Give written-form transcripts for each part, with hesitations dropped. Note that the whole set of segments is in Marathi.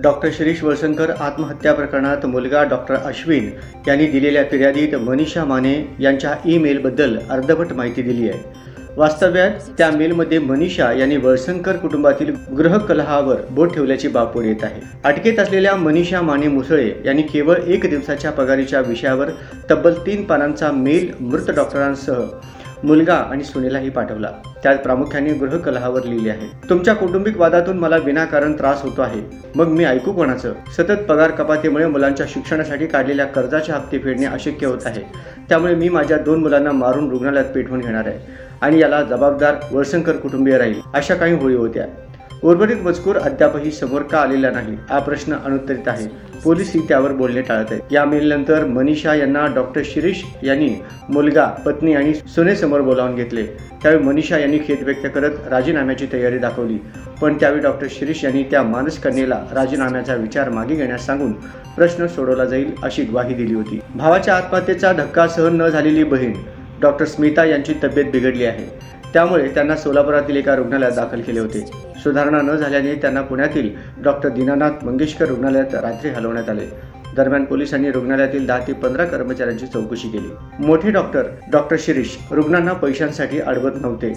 डॉक्टर शिरीष वळसंकर आत्महत्या प्रकरणात मुलगा डॉक्टर अश्विन यांनी दिलेल्या फिर्यादीत मनीषा माने यांच्या ईमेलबद्दल अर्धवट माहिती दिली आहे। वास्तव्यात त्या मेलमध्ये मनीषा यांनी वळसंकर कुटुंबातील गृहकलहावर बोट ठेवल्याची बाब पुढे येत आहे। अटकेत असलेल्या मनीषा माने मुसळे यांनी केवळ 1 दिवसाच्या पगारीच्या विषयावर तब्बल 3 पानांचा मेल मृत डॉक्टरांसह मुलगा आणि सुनेलाही पाठवला। त्यात प्रामुख्याने गृहकलहावर लिहिले आहे, तुमच्या कौटुंबिक वादातून मला विनाकारण त्रास होतो आहे, मग मी ऐकू कोणाचं? सतत पगार कपातीमुळे मुलांच्या शिक्षणासाठी काढलेल्या कर्जाचे हप्ते फेडणे अशक्य होत आहे। त्यामुळे मी माझ्या 2 मुलांना मारून रुग्णालयात पेटवून घेणार आहे आणि याला जबाबदार वळसंकर कुटुंबीय राहील, अशा काही होळी होत्या। उर्वरित मजकूर अद्यापही समोर का आलेला नाही हा प्रश्न अनुत्तरित आहे। पोलीसही त्यावर बोलणे टाळत आहेत। या मेलनंतर मनीषा यांना डॉक्टर शिरीष यांनी मुलगा, पत्नी आणि सुनेसमोर बोलावून घेतले। त्यावेळी मनीषा यांनी खेद व्यक्त करत राजीनाम्याची तयारी दाखवली, पण त्यावेळी डॉक्टर शिरीष यांनी त्या मानसकन्येला राजीनाम्याचा विचार मागे घेण्यास सांगून प्रश्न सोडवला जाईल अशी ग्वाही दिली होती। भावाच्या आत्महत्येचा धक्का सहन न झालेली बहीण डॉक्टर स्मिता यांची तब्येत बिघडली आहे, त्यामुळे त्यांना सोलापुरातील एका रुग्णालयात दाखल केले होते। सुधारणा न झाल्याने त्यांना पुण्यातील डॉक्टर दीनानाथ मंगेशकर रुग्णालयात रात्री हलवण्यात आले। दरम्यान पोलिसांनी रुग्णालयातील 10 ते 15 कर्मचाऱ्यांची चौकशी केली। मोठे डॉक्टर शिरीष रुग्णांना पैशांसाठी अडवत नव्हते।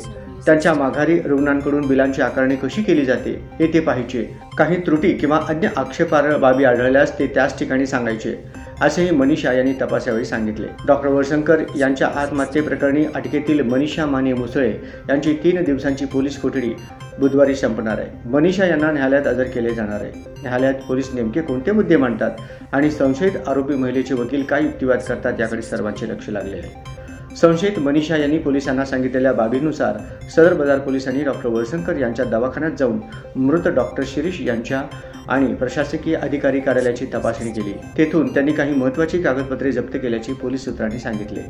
त्यांच्या माघारी रुग्णांकडून बिलांची आकारणी कशी केली जाते हे ते पाहायचे। काही त्रुटी किंवा अन्य आक्षेपार्ह बाबी आढळल्यास ते त्याच ठिकाणी सांगायचे, असेही मनीषा यांनी तपासावेळी सांगितले। डॉक्टर वळसंकर यांच्या आत्महत्येप्रकरणी अटकेतील मनीषा माने मुसळे यांची 3 दिवसांची पोलीस कोठडी बुधवारी संपणार आहे। मनीषा यांना न्यायालयात हजर केले जाणार आहे। न्यायालयात पोलीस नेमके कोणते मुद्दे मांडतात आणि संशयित आरोपी महिलेचे वकील काय युक्तिवाद करतात याकडे सर्वांचे लक्ष लागले आहे। संशयित मनीषा यांनी पोलिसांना सांगितलेल्या बाबीनुसार सदर बाजार पोलिसांनी डॉक्टर वळसंकर यांच्या दवाखान्यात जाऊन मृत डॉक्टर शिरीष यांच्या आणि प्रशासकीय अधिकारी कार्यालयाची तपासणी केली। तेथून त्यांनी काही महत्त्वाची कागदपत्रे जप्त केल्याचे पोलीस सूत्रांनी सांगितले।